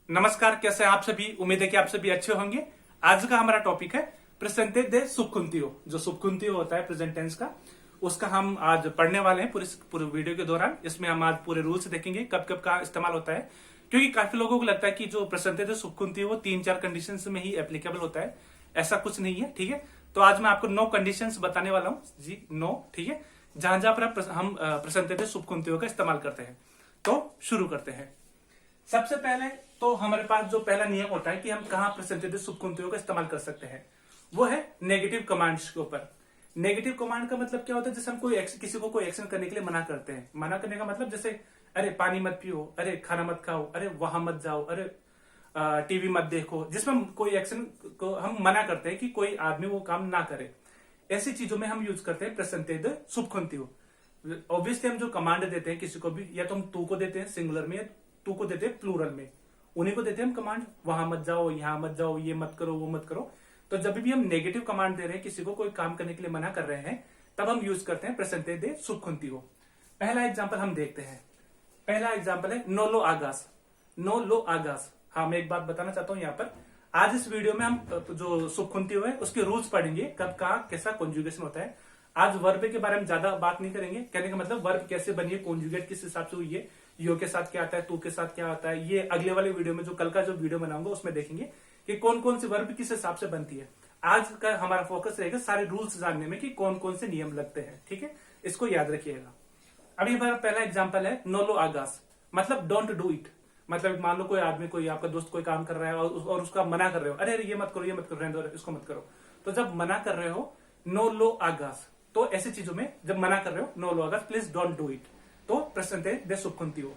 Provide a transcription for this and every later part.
नमस्कार, कैसे हैं आप सभी। उम्मीद है कि आप सभी अच्छे होंगे। आज का हमारा टॉपिक है प्रेजेंटे दे सुबकुंतियो। जो सुबकुंतियो होता है प्रेजेंट टेंस का, उसका हम आज पढ़ने वाले हैं पूरे वीडियो के दौरान। इसमें हम आज पूरे रूल्स देखेंगे, कब कब का इस्तेमाल होता है, क्योंकि काफी लोगों को लगता है कि जो प्रेजेंटे दे सुबकुंतियो वो 3-4 कंडीशंस में ही एप्लीकेबल होता है। ऐसा कुछ नहीं है, ठीक है। तो आज मैं आपको 9 कंडीशंस बताने वाला हूँ जी, 9, ठीक है, जहां जहां पर हम प्रेजेंटे दे सुबकुंतियो का इस्तेमाल करते हैं। तो शुरू करते हैं। सबसे पहले तो हमारे पास जो पहला नियम होता है कि हम कहां प्रेजेंटेटिव सुबकुंतियों का इस्तेमाल कर सकते हैं, वो है नेगेटिव कमांड्स के ऊपर। नेगेटिव कमांड का मतलब क्या होता है? जैसे हम किसी को कोई एक्शन करने के लिए मना करते हैं। मना करने का मतलब जैसे अरे पानी मत पियो, अरे खाना मत खाओ, अरे वहां मत जाओ, अरे टीवी मत देखो, जिसमें हम कोई एक्शन को हम मना करते हैं कि कोई आदमी वो काम ना करे। ऐसी चीजों में हम यूज करते हैं प्रेजेंटेटिव सुबकुंतियो। ऑब्वियसली हम जो कमांड देते हैं किसी को भी, या तो हम तू को देते हैं सिंगुलर में, या तू को देते हैं प्लूरल में, उन्हीं को देते हैं हम कमांड। वहां मत जाओ, यहां मत जाओ, ये मत करो, वो मत करो। तो जब भी हम नेगेटिव कमांड दे रहे हैं, किसी को कोई काम करने के लिए मना कर रहे हैं, तब हम यूज करते हैं प्रेजेंटे दे सुबकुंतियो। पहला एग्जांपल हम देखते हैं। पहला एग्जांपल है नो लो आगास। नो लो आगास। हाँ, मैं एक बात बताना चाहता हूं यहाँ पर। आज इस वीडियो में हम जो सुबकुंतियो है उसके रूल्स पढ़ेंगे, कब कहाँ कैसा कॉन्जुगेशन होता है। आज वर्ब के बारे में ज्यादा बात नहीं करेंगे। कहने का मतलब वर्ब कैसे बनी है, कॉन्जुगेट किस हिसाब से हुई है, यो के साथ क्या आता है, तू के साथ क्या आता है, ये अगले वाले वीडियो में, जो कल का जो वीडियो बनाऊंगा उसमें देखेंगे कि कौन कौन सी वर्ब किस हिसाब से बनती है। आज का हमारा फोकस रहेगा सारे रूल्स जानने में कि कौन कौन से नियम लगते हैं, ठीक है। इसको याद रखिएगा। अभी हमारा पहला एग्जांपल है नो लो आगास, मतलब डोंट डू इट। मतलब मान लो कोई आदमी, कोई आपका दोस्त कोई काम कर रहा है और उसका मना कर रहे हो, अरे अरे ये मत करो, ये मत करो, रहने दो, इसको मत करो। तो जब मना कर रहे हो नो लो आगास, तो ऐसी चीजों में जब मना कर रहे हो नो लो आगास, प्लीज डोंट डू इट, तो प्रेजेंटे दे सुबकुंतियो।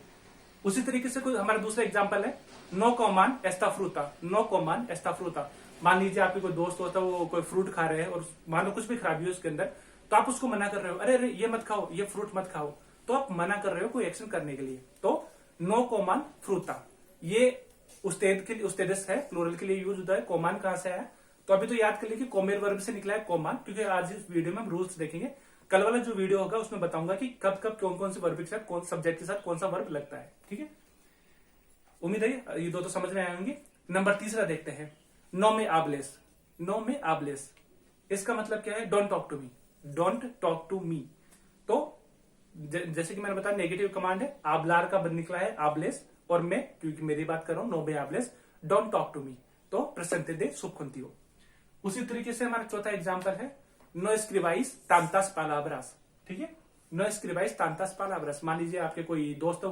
उसी तरीके से कोई हमारा दूसरा एग्जांपल है नो कॉमान एस्ता फ्रूटा। नो कॉमान एस्ता फ्रूटा। मान लीजिए आपके कोई दोस्त होता है, वो कोई फ्रूट खा रहे हैं और मान लो कुछ भी खराबी है उसके अंदर, तो आप उसको मना कर रहे हो, अरे अरे ये मत खाओ, ये फ्रूट मत खाओ। तो आप मना कर रहे हो कोई एक्शन करने के लिए, तो नो कॉमान फ्रूटा। ये उस्तेद के लिए, उस्तेदस है, प्लूरल के लिए यूज होता है। कॉमान कहां से आया? तो अभी तो याद कर लीजिए कॉमेर वर्ब से निकला है कॉमान, क्योंकि आज इस वीडियो में हम रूल्स देखेंगे। कल वाला जो वीडियो होगा उसमें बताऊंगा कि कब कब कौन कौन से वर्ब के साथ, कौन सब्जेक्ट के साथ कौन सा वर्ब लगता है, ठीक है। उम्मीद है ये दो तो समझ में आएंगे। नंबर तीसरा देखते हैं नो में आबलेस। नो में आबलेस, इसका मतलब क्या है? Don't talk to me, don't talk to me. तो जैसे कि मैंने बताया नेगेटिव कमांड है, आबलार का निकला है आबलेस, और मैं क्योंकि मेरी बात कर रहा हूं, नो में आबलेस, डोंट टॉक टू मी, तो प्रेजेंटे दे सुबकुंतियो। उसी तरीके से हमारा चौथा एग्जांपल है नो स्क्रिबाइस तांतास पालाब्रास। ठीक है, नो स्क्रिबाइस तांतास पालाब्रास। मान लीजिए आपके कोई दोस्त है,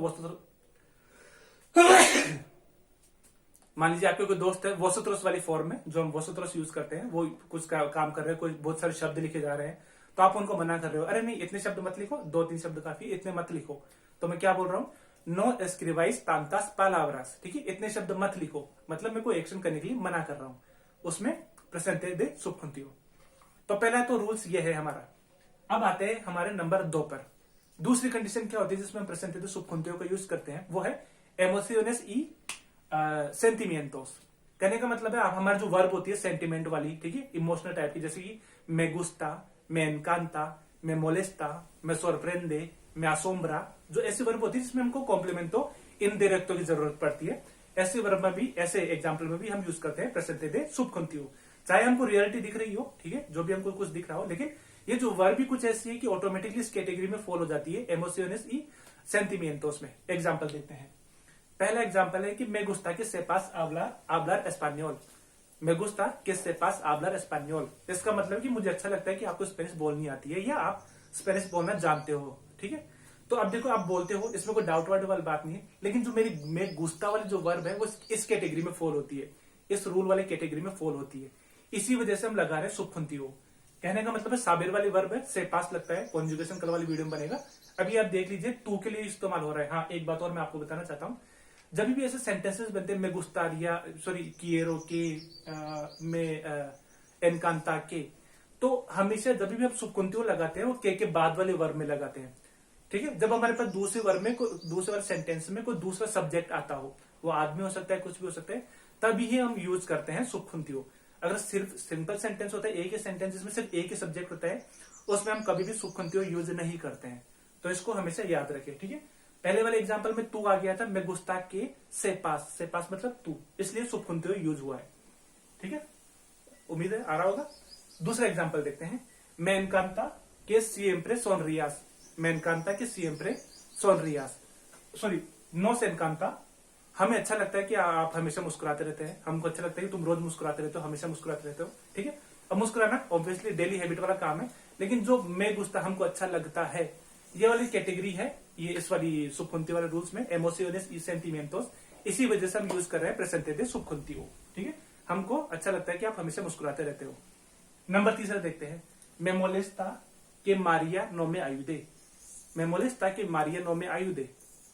मान लीजिए आपके कोई दोस्त है वोसोत्रोस वाली फॉर्म में, जो हम वोसोत्रोस यूज करते हैं, वो कुछ काम कर रहे हैं, कोई बहुत सारे शब्द लिखे जा रहे हैं, तो आप उनको मना कर रहे हो, अरे नहीं इतने शब्द मत लिखो, 2-3 शब्द काफी, इतने मत लिखो। तो मैं क्या बोल रहा हूँ? नो एस्क्रिबाइस तांतास पालाब्रास। ठीक है, इतने शब्द मत लिखो, मतलब मैं कोई एक्शन करने के लिए मना कर रहा हूँ, उसमें प्रेजेंटे दे सुबकुंतियो। तो पहला तो रूल्स ये है हमारा। अब आते हैं हमारे नंबर 2 पर। दूसरी कंडीशन क्या होती है जिसमें हम प्रेजेंटे दे सुबकुंतियो का यूज करते हैं, वो है एमोशनस ई सेंटिमिएंटोस। कहने का मतलब है, आप हमारी जो वर्ब होती है सेंटिमेंट वाली, ठीक है, इमोशनल टाइप की, जैसे कि मैं गुस्ता, मैं एनकांता, मैं मोलेस्टा, मैं सोरप्रेंदे, मैं असोम्ब्रा, जो ऐसी वर्ब होती है जिसमें हमको कॉम्प्लीमेंटो इनडायरेक्टो की जरूरत पड़ती है, ऐसे वर्ब में भी, ऐसे एग्जाम्पल में भी हम यूज करते हैं प्रेजेंटे दे सुबकुंतियो। चाहे हमको रियलिटी दिख रही हो, ठीक है, जो भी हमको कुछ दिख रहा हो, लेकिन ये जो वर्ब भी कुछ ऐसी है कि ऑटोमेटिकली इस कैटेगरी में फॉल हो जाती है, एमोशनस ई सेंटिमिएंटोस में। एग्जाम्पल देते हैं। पहला एग्जाम्पल है कि मैं गुस्ता के सेपास आबलार एस्पान्योल। मैं गुस्ता के सेपास आबलार एस्पान्योल, इसका मतलब कि मुझे अच्छा लगता है कि आपको स्पेनिश बोलनी आती है, या आप स्पेनिश बोलना जानते हो, ठीक है। तो अब देखो, आप बोलते हो, इसमें कोई डाउट वाली बात नहीं है, लेकिन जो मेरी मैं गुस्ता वाली जो वर्ब है वो इस कैटेगरी में फॉल होती है, इस रूल वाले कैटेगरी में फॉल होती है। इसी वजह से हम लगा रहे हैं सुबकुंतियो। कहने का मतलब है साबिर वाली वर्ब है, से पास लगता है, कॉन्जुगेशन कल वाली वीडियो में बनेगा। अभी आप देख लीजिए, टू के लिए इस्तेमाल हो रहा है। हाँ, एक बात और मैं आपको बताना चाहता हूँ, जब भी ऐसे सेंटेंसेस बनते हैं, मैं गुस्तारिया, सॉरी किएरो के, मैं एनकांता के, तो हमेशा जब भी हम सुबकुंतियो लगाते हैं वो के बाद वाले वर्ब में लगाते हैं, ठीक है। जब हमारे पास दूसरे वर्ब में, दूसरे वाले सेंटेंस में कोई दूसरा सब्जेक्ट आता हो, वो आदमी हो सकता है, कुछ भी हो सकता है, तभी ही हम यूज करते हैं सुबकुंतियो। अगर सिर्फ सिंपल सेंटेंस होता है, एक ही सेंटेंस जिसमें सिर्फ एक ही सब्जेक्ट होता है, उसमें हम कभी भी सुबकुंतियो यूज नहीं करते हैं। तो इसको हमेशा याद रखें, ठीक है। पहले वाले एग्जाम्पल में तू आ गया था, मैं गुस्ता के से पास मतलब तू, इसलिए सुबकुंतियो यूज हुआ है। ठीक है, उम्मीद है आ रहा होगा। दूसरा एग्जाम्पल देखते हैं, मैं एनकांता के सिएम्प्रे सोनरियास। मैं एनकांता के सिएम्प्रे सोनरियास, सॉरी नो से एनकांता। हमें अच्छा लगता है कि आप हमेशा मुस्कुराते रहते हैं, हमको अच्छा लगता है कि तुम रोज मुस्कुराते रहते हो, हमेशा मुस्कुराते रहते हो। ठीक है, अब मुस्कुराना ऑब्वियसली डेली हैबिट वाला काम है, लेकिन जो मैं गुस्ता हमको अच्छा लगता है, ये वाली कैटेगरी है, ये इस वाली सुबकुंती वाले रूल्स में एमोशनस y sentimientos, इसी वजह से हम यूज कर रहे हैं प्रेजेंटे दे सुबकुंतियो। ठीक है, हमको अच्छा लगता है कि आप हमेशा मुस्कुराते रहते हो। नंबर तीसरा देखते हैं, मैं मोलेस्ता के मारिया नो में आयुदे। मैं मोलेस्ता के मारिया नो में आयुदे।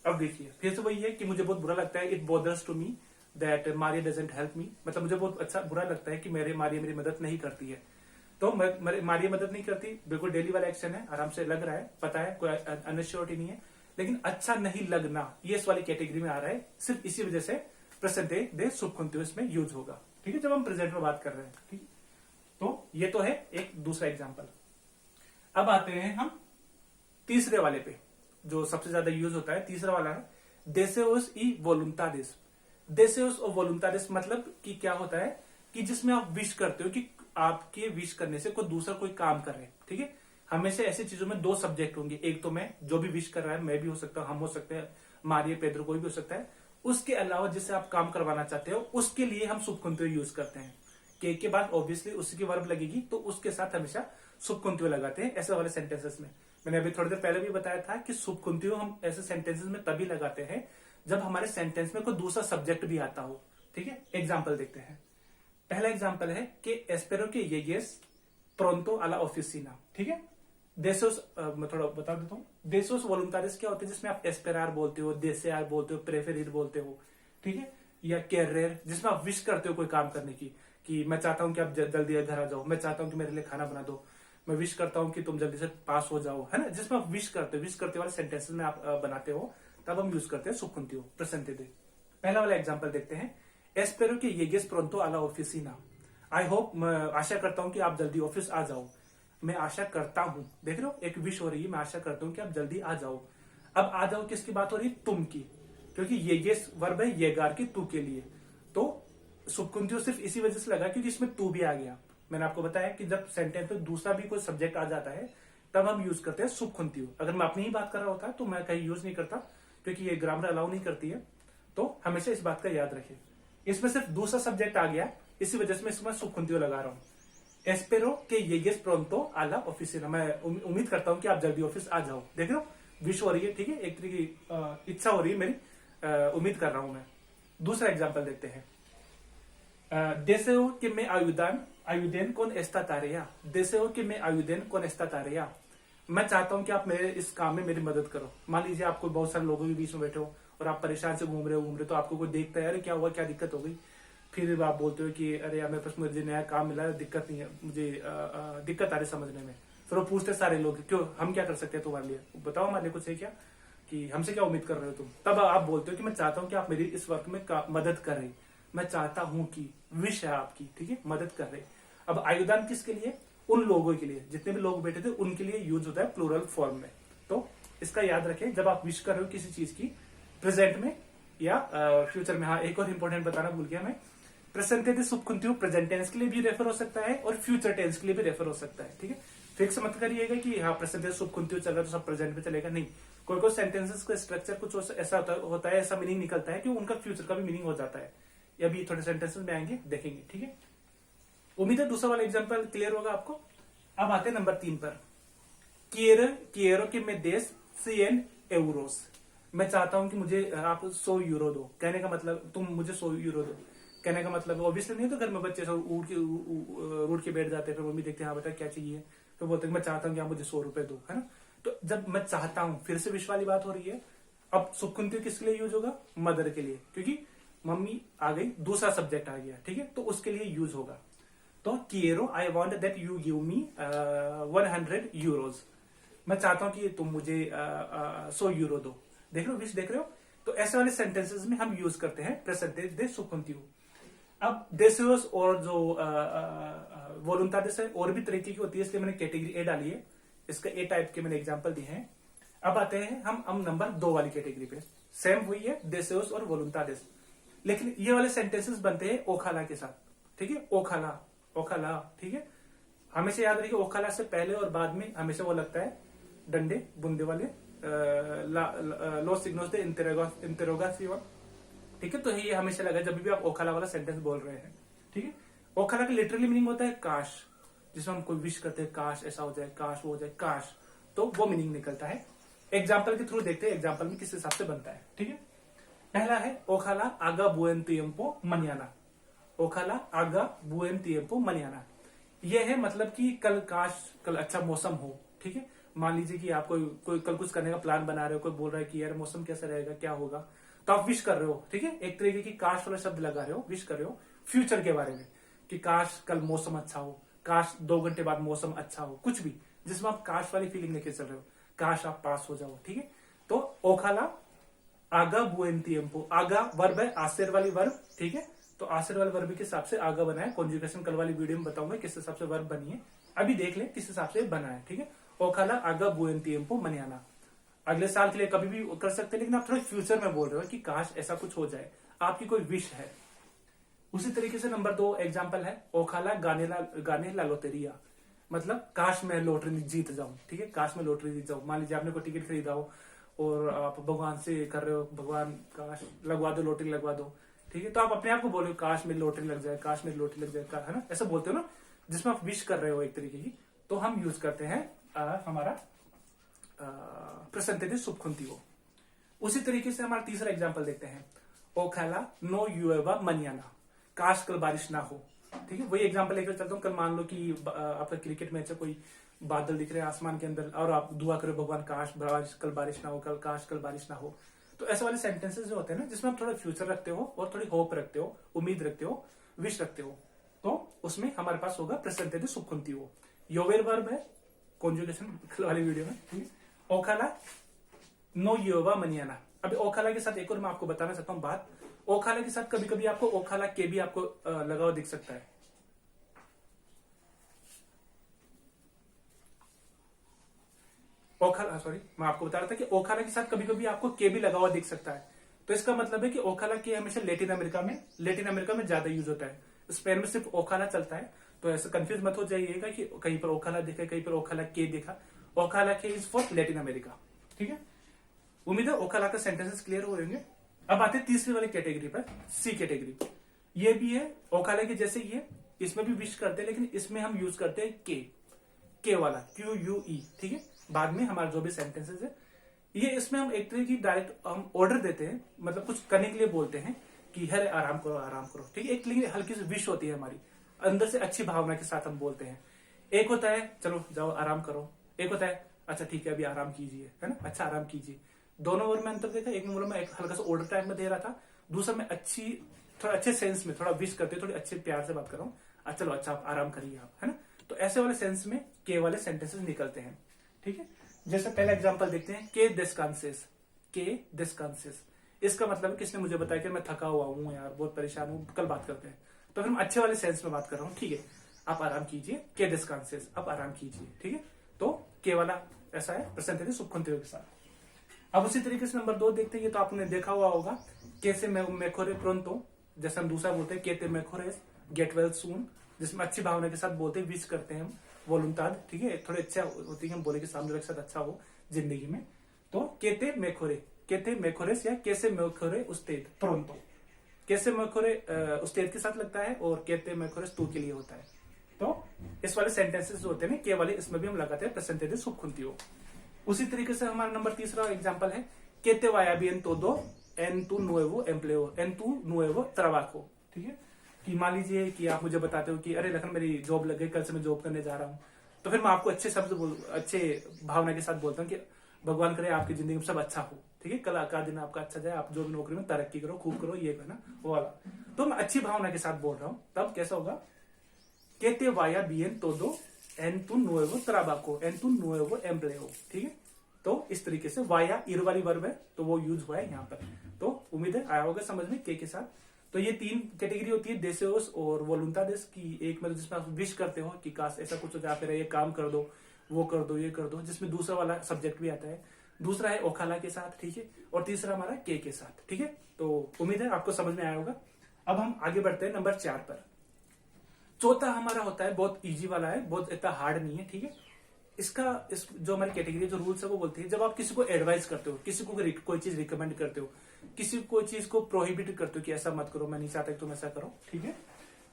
अब देखिए फिर से वही है कि मुझे बहुत बुरा लगता है, it bothers to me that Maria doesn't help me. मतलब मुझे बहुत अच्छा बुरा लगता है कि मारिया मेरी मदद नहीं करती है। तो मारिया मदद नहीं करती, बिल्कुल डेली वाला एक्शन है, आराम से लग रहा है, पता है कोई अनश्योरिटी नहीं है, लेकिन अच्छा नहीं लगना ये इस वाली कैटेगरी में आ रहा है। सिर्फ इसी वजह से प्रेजेंटे दे सुबकुंतियो इसमें यूज होगा। ठीक है, जब हम प्रेजेंट में बात कर रहे हैं। ठीक है, तो ये तो है एक दूसरा एग्जाम्पल। अब आते हैं हम तीसरे वाले पे, जो सबसे ज्यादा यूज होता है। तीसरा वाला है देसेओस y वोलुंटारिस। देसेओस और वोलुंटारिस मतलब कि क्या होता है कि जिसमें आप विश करते हो कि आपके विश करने से कोई दूसरा कोई काम कर रहे हैं। ठीक है, हमेशा ऐसी चीजों में दो सब्जेक्ट होंगे, एक तो मैं जो भी विश कर रहा है, मैं भी हो सकता हूं, हम हो सकते हैं, मारिया पेद्रो कोई भी हो सकता है। उसके अलावा जिससे आप काम करवाना चाहते हो, उसके लिए हम सुबकुंतियो यूज करते हैं। के बाद ऑब्वियसली उसी की वर्ब लगेगी, तो उसके साथ हमेशा सुबकुंतियो लगाते हैं ऐसे वाले सेंटेंसेस में। मैंने अभी थोड़ी देर पहले भी बताया था कि सुबकुंतियो हम ऐसे सेंटेंसेस में तभी लगाते हैं जब हमारे सेंटेंस में कोई दूसरा सब्जेक्ट भी आता हो। ठीक है, एग्जाम्पल देखते हैं। पहला एग्जाम्पल है कि एस्पेरो के येस प्रोंतो अला ऑफिसिना। ठीक है, देसोस मैं थोड़ा बता देता हूँ। देसोस वोलुंटारिस क्या होते हैं, जिसमें आप एस्पेरार बोलते हो, देसेआर बोलते हो, प्रेफेरिर बोलते हो। ठीक है, या केरेर, जिसमें आप विश करते हो कोई काम करने की, कि मैं चाहता हूं कि आप जल्दी घर आ जाओ, मैं चाहता हूं कि मेरे लिए खाना बना दो, मैं विश करता हूं कि तुम जल्दी से पास हो जाओ, है ना। जिसमें आप विश करते वाले सेंटेंसेस में आप बनाते हो, तब हम यूज करते हैं सुबकुंतियो प्रेजेंटे दे। पहला वाला एग्जांपल देखते हैं, एस्पेरो के येस प्रोंतो अला ऑफिसिना। आई होप, मैं आशा करता हूं कि आप जल्दी ऑफिस आ जाओ। मैं आशा करता हूं, देख रहे हो, एक विश हो रही है, मैं आशा करता हूं कि आप जल्दी आ जाओ। अब आ जाओ किसकी बात हो रही है, तुम की, क्योंकि ये वर्ब है येगार की तू के लिए। तो सुबकुंतियो सिर्फ इसी वजह से लगा क्योंकि इसमें तू भी आ गया। मैंने आपको बताया कि जब सेंटेंस में दूसरा भी कोई सब्जेक्ट आ जाता है, तब हम यूज करते हैं सुबकुंतियो। अगर मैं अपनी ही बात कर रहा होता तो मैं कहीं यूज नहीं करता, क्योंकि ये ग्रामर अलाउ नहीं करती है। तो हमेशा इस बात का याद रखें, इसमें सिर्फ दूसरा सब्जेक्ट आ गया, इसी वजह से मैं इसमें सुबकुंतियो लगा रहा हूँ। एस्पेरो के येस प्रोंतो अला ऑफिसिना, मैं उम्मीद करता हूँ कि आप जल्दी ऑफिस आ जाओ। देख रहे हो, विश हो रही है। ठीक है, एक तरीके की इच्छा हो रही है मेरी, उम्मीद कर रहा हूं मैं। दूसरा एग्जाम्पल देखते हैं, deseo que me ayuden con esta tarea। deseo que me ayuden con esta tarea, मैं चाहता हूं कि आप मेरे इस काम में मेरी मदद करो। मान लीजिए आपको बहुत सारे लोगों के बीच में बैठे हो और आप परेशान से घूम रहे हो, तो आपको कोई देखता है, अरे क्या हुआ, क्या दिक्कत हो गई, फिर आप बोलते हो कि अरे यार मेरे पास मुझे नया काम मिला है, दिक्कत नहीं है मुझे, दिक्कत आ रही समझने में। फिर वो पूछते सारे लोग, क्यों, हम क्या कर सकते हैं तुम्हारे लिए, बताओ हमारे लिए कुछ है क्या, कि हमसे क्या उम्मीद कर रहे हो तुम। तब आप बोलते हो कि मैं चाहता हूं कि आप मेरी इस वर्क में मदद कर रही, मैं चाहता हूं कि, विश है आपकी, ठीक है, मदद कर रहे। अब आयुदान किसके लिए, उन लोगों के लिए, जितने भी लोग बैठे थे उनके लिए यूज होता है प्लूरल फॉर्म में। तो इसका याद रखें जब आप विश कर रहे हो किसी चीज की, प्रेजेंट में या फ्यूचर में। हाँ, एक और इंपॉर्टेंट बताना भूल गया मैं, प्रेजेंटे दे सुबकुंतियो प्रेजेंट टेंस के लिए भी रेफर हो सकता है और फ्यूचर टेंस के लिए भी रेफर हो सकता है। ठीक है, फिक्स मत करिएगा कि हाँ प्रेजेंटे सुबकुंतियो चल रहा है तो सब प्रेजेंट में चलेगा, नहीं। कोई कोई सेंटेंसेस का स्ट्रक्चर कुछ ऐसा होता है, ऐसा मीनिंग निकलता है कि उनका फ्यूचर का भी मीनिंग हो जाता है। ये अभी थोड़े सेंटेंसेस में आएंगे, देखेंगे। ठीक है, उम्मीद है दूसरा वाला एग्जांपल क्लियर होगा आपको। अब आते हैं नंबर 3 पर, quiero que me des 100 euros। मैं चाहता हूं कि मुझे आप 100 यूरो दो। कहने का मतलब, तुम मुझे 100 यूरो दो। कहने का मतलब ऑब्वियसली नहीं, तो घर में बच्चे सब उड़ के बैठ जाते हैं, फिर मम्मी देखते हैं हाँ बेटा क्या चाहिए, तो बोलते हैं मैं चाहता हूँ कि आप मुझे 100 रुपए दो, है ना। तो जब मैं चाहता हूं, फिर से विश वाली बात हो रही है। अब सुबकुंतियो किसके लिए यूज होगा, मदर के लिए, क्योंकि मम्मी आ गई, दूसरा सब्जेक्ट आ गया। ठीक है, तो उसके लिए यूज होगा। तो quiero, I want that you give me 100 euros. मैं चाहता हूं कि तुम मुझे 100 यूरो दो। देख रहे हो, विश देख रहे हो। तो ऐसे वाले सेंटेंसेस में हम यूज करते हैं प्रेजेंटे दे सुबकुंतियो। अब देसेओस और जो वोलुंटारिस है और भी तरीके की होती है, इसलिए मैंने कैटेगरी ए डाली है। इसका ए टाइप के मैंने एग्जांपल दिए हैं। अब आते हैं हम नंबर 2 वाली कैटेगरी पे। सेम हुई है देसेओस और वोलुंटारिस, लेकिन ये वाले सेंटेंसेस बनते हैं ओखाला के साथ, ठीक है। ओखाला ओखाला, ठीक है। हमेशा याद रखिए ओखाला से पहले और बाद में हमेशा वो लगता है डंडे बुंदे वाले लो सिग्नोस दे इंटेरोगासियोन, ठीक है। तो ये हमेशा लगा जब भी आप ओखाला वाला सेंटेंस बोल रहे हैं, ठीक है। ओखाला का लिटरली मीनिंग होता है काश, जिसमें हम कोई विश करते हैं काश ऐसा हो जाए, काश वो हो जाए, काश, तो वो मीनिंग निकलता है। एग्जाम्पल के थ्रू देखते हैं एग्जाम्पल में किस हिसाब से बनता है, ठीक है। पहला है ओखाला आगा बुएन तिएम्पो मनियाना। ओखाला आगा बुएन तिएम्पो मनियाना, यह है मतलब कि कल काश कल अच्छा मौसम हो, ठीक है। मान लीजिए कि आप कोई कल कुछ करने का प्लान बना रहे हो, कोई बोल रहा है कि यार मौसम कैसा रहेगा, क्या होगा, तो आप विश कर रहे हो, ठीक है। एक तरीके की काश वाला शब्द लगा रहे हो, विश कर रहे हो फ्यूचर के बारे में कि काश कल मौसम अच्छा हो, काश 2 घंटे बाद मौसम अच्छा हो, कुछ भी जिसमें आप काश वाली फीलिंग लेके चल रहे हो, काश आप पास हो जाओ, ठीक है। तो ओखाला आगा बुएन तिएम्पो, आगा वर्ब है आसेर वाली वर्ब, ठीक है। तो आसेर वाले वर्ब के हिसाब से आगा बना है। कॉन्जुगेशन कल वाली वीडियो में बताऊंगा किस हिसाब से वर्ब बनी है, अभी देख ले किस हिसाब से बना है, ठीक है। ओखाला आगा बुएन तिएम्पो मनियाना, अगले साल के लिए कभी भी कर सकते हैं, लेकिन आप थोड़े फ्यूचर में बोल रहे हो कि काश ऐसा कुछ हो जाए, आपकी कोई विश है। उसी तरीके से नंबर 2 एग्जाम्पल है ओखाला गाने ला लोतेरिया, मतलब काश मैं लॉटरी जीत जाऊं, ठीक है। काश मैं लॉटरी जीत जाऊं। मान लीजिए आपने कोई टिकट खरीदा हो और आप भगवान से कर रहे हो, भगवान काश लगवा दो, लॉटरी लगवा दो, ठीक है। तो आप अपने आप को बोलो काश मेरी लॉटरी लग जाए, काश मेरी लॉटरी लग जाए, है ना, ऐसा बोलते हो ना, जिसमें आप विश कर रहे हो एक तरीके की। तो हम यूज करते हैं हमारा प्रेजेंटेटिव सुबखुंतियो। उसी तरीके से हमारा तीसरा एग्जाम्पल देखते हैं ओखाला नो युएवा मनियाना, काश कल बारिश ना हो, ठीक है। वही एग्जाम्पल लेकर चलता हूँ। कल मान लो कि आपका क्रिकेट मैच है, कोई बादल दिख रहे हैं आसमान के अंदर और आप दुआ करो भगवान काश कल बारिश ना हो, काश कल बारिश ना हो। तो ऐसे वाले सेंटेंसेस जो होते हैं ना, जिसमें आप थोड़ा फ्यूचर रखते हो और थोड़ी होप रखते हो, उम्मीद रखते हो, विश रखते हो, तो उसमें हमारे पास होगा प्रेजेंटेटिव सुबखुंतियो। योवेर वर्ब है कॉन्जुगेशन वाली वीडियो में, ठीक है। ओखाला नो युएवा मनियाना। अभी ओखाला के साथ एक और मैं आपको बताना चाहता हूँ बात। ओखाला के साथ कभी कभी आपको ओखाला के भी आपको लगा हुआ दिख सकता है। ओखाला, सॉरी, मैं आपको बता रहा था कि ओखाला के साथ कभी कभी आपको के भी लगा हुआ दिख सकता है। तो इसका मतलब है कि ओखाला के हमेशा लेटिन अमेरिका में ज्यादा यूज होता है। स्पेन में सिर्फ ओखाला चलता है, तो ऐसे कंफ्यूज मत हो जाइएगा कि कहीं पर ओखाला दिखा, कहीं पर ओखाला के दिखा। ओखाला के इज फॉर लेटिन अमेरिका, ठीक है। उम्मीद है ओखाला का सेंटेंसेस क्लियर हो होंगे। अब आते हैं तीसरी वाली कैटेगरी पर, सी कैटेगरी। ये भी है ओखाला के जैसे ही है, इसमें भी विश करते हैं, लेकिन इसमें हम यूज करते हैं के वाला, QUE, ठीक है। बाद में हमारा जो भी सेंटेंसेस है, ये इसमें हम एक तरह की डायरेक्ट हम ऑर्डर देते हैं, मतलब कुछ करने के लिए बोलते हैं कि हरे आराम करो, ठीक है। एक लेकिन हल्की सी विश होती है हमारी अंदर से, अच्छी भावना के साथ हम बोलते हैं। एक होता है चलो जाओ आराम करो, एक होता है अच्छा ठीक है अभी आराम कीजिए, है ना, अच्छा आराम कीजिए। दोनों वर्ड में अंतर देखा, एक में बोला मैं एक हल्का सा ऑर्डर टाइप में दे रहा था, दूसरा में थोड़ा अच्छे सेंस में, थोड़ा विश करते थोड़े अच्छे प्यार से बात कर रहा हूँ, चलो अच्छा आप आराम करिए आप, है ना। तो ऐसे वाले सेंस में के वाले सेंटेंसेस निकलते हैं, ठीक है। जैसे पहला एग्जांपल देखते हैं के डिस्कांसेस। इसका मतलब किसने मुझे बताया कि मैं थका हुआ हूँ यार, बहुत परेशान हूँ, कल बात करते हैं। तो फिर मैं अच्छे वाले सेंस में बात कर रहा हूँ, ठीक है, आप आराम कीजिए, के डिस्कांसेस, आप आराम कीजिए, ठीक है। तो के वाला ऐसा है प्रेजेंटेटिव सुबखुंतियो के साथ। अब उसी तरीके से नंबर 2 देखते हैं, तो आपने देखा हुआ होगा कैसे मेकोरे प्रोंतो, जैसे हम दूसरा बोलते हैं केते मेकोरेस गेट वेल सून, जिसमें अच्छी भावना के साथ बोलते हैं, विश करते हैं हम, वोलुंटाद, ठीक है, थोड़े अच्छे होती है, हम बोले कि सामने वाले के साथ अच्छा हो जिंदगी में। तो केते मेकोरेस या कैसे मेकोरे उस्तेद प्रोंतो, कैसे मेकोरे उस्तेद के साथ लगता है और केते मेकोरेस तू के लिए होता है। तो इस वाले सेंटेंसेस जो होते हैं के वाले, इसमें भी हम लगाते हैं प्रेजेंटेटिव सुबखुंतियो। उसी तरीके से हमारा नंबर तीसरा एग्जांपल है केते via bien todo en tu nuevo empleo, en tu nuevo trabajo, ठीक है। कि मान लीजिए कि आप मुझे बताते हो कि अरे लखन मेरी जॉब लग गई, कल से मैं जॉब करने जा रहा हूँ, तो फिर मैं आपको अच्छे शब्द अच्छे भावना के साथ बोलता हूँ कि भगवान करे आपकी जिंदगी में सब अच्छा हो, ठीक है, कल का दिन आपका अच्छा जाए, आप जो भी नौकरी में तरक्की करो, खूब करो, ये है ना वो वाला। तो मैं अच्छी भावना के साथ बोल रहा हूँ, तब कैसा होगा केते via bien todo en tu nuevo trabajo, en tu nuevo empleo, ठीक है। तो इस तरीके से वाया इर वाली वर्ब है, तो वो यूज हुआ है यहाँ पर। तो उम्मीद है आया होगा समझ में के साथ। तो ये 3 कैटेगरी होती है देसेओस और वोलुंटारिस की। एक मतलब जिसमें आप विश करते हो कि काश ऐसा कुछ हो जाए, फिर ये काम कर दो, वो कर दो, ये कर दो, जिसमें दूसरा वाला सब्जेक्ट भी आता है दूसरा है ओखाला के साथ, ठीक है, और तीसरा हमारा के साथ, ठीक है। तो उम्मीद है आपको समझ में आया होगा। अब हम आगे बढ़ते हैं नंबर 4 पर। चौथा हमारा होता है बहुत इजी वाला है, बहुत इतना हार्ड नहीं है, ठीक है। इस जो हमारी कैटेगरी जो रूल्स है वो बोलती है जब आप किसी को एडवाइस करते हो, किसी को कोई चीज रिकमेंड करते हो, किसी को कोई चीज को प्रोहिबिट करते हो कि ऐसा मत करो, मैं नहीं चाहता कि तुम ऐसा करो, ठीक है।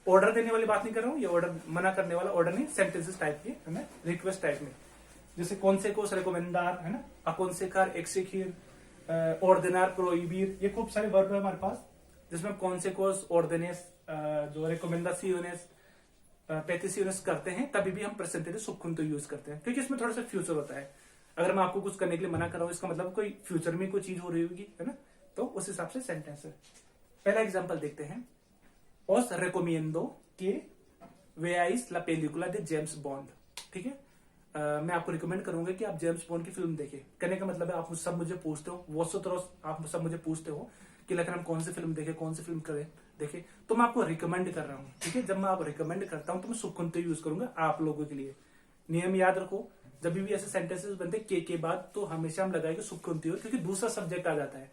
ऑर्डर देने वाली बात नहीं कर रहा हूँ, ये ऑर्डर मना करने वाला ऑर्डर नहीं, सेंटेंसेस टाइप की है ना, रिक्वेस्ट टाइप में, जैसे consequos recomendar है ना, aconsejar, exigir, ordenar, prohibir, ये खूब सारे वर्ब है हमारे पास, जिसमें consequos, ordenes, जो recomendaciones, peticiones करते हैं, तभी भी हम प्रेजेंटेटिव सुबखुंतो यूज करते हैं, क्योंकि इसमें थोड़ा सा फ्यूचर होता है। अगर मैं आपको कुछ करने के लिए मना कर रहा हूँ, इसका मतलब कोई फ्यूचर में कोई चीज हो रही होगी, है ना, तो उस हिसाब से सेंटेंस है। पहला एग्जाम्पल देखते हैं। Os recomiendo que veáis la película de James Bond, ठीक है। मैं आपको रिकमेंड करूंगा कि आप जेम्स बॉन्ड की फिल्म देखें। कहने का मतलब है आप सब मुझे पूछते हो, आप सब मुझे पूछते हो कि लेकिन हम कौन सी फिल्म देखें, कौन सी फिल्म करें देखें, तो मैं आपको रिकमेंड कर रहा हूँ, ठीक है। जब मैं आपको रिकमेंड करता हूँ तो मैं सुबखुंतो यूज करूंगा आप लोगों के लिए। नियम याद रखो, जब भी ऐसे सेंटेंसेस बनते के बाद तो हमेशा हम लगाएंगे सुबखुंतो, क्योंकि दूसरा सब्जेक्ट आ जाता है।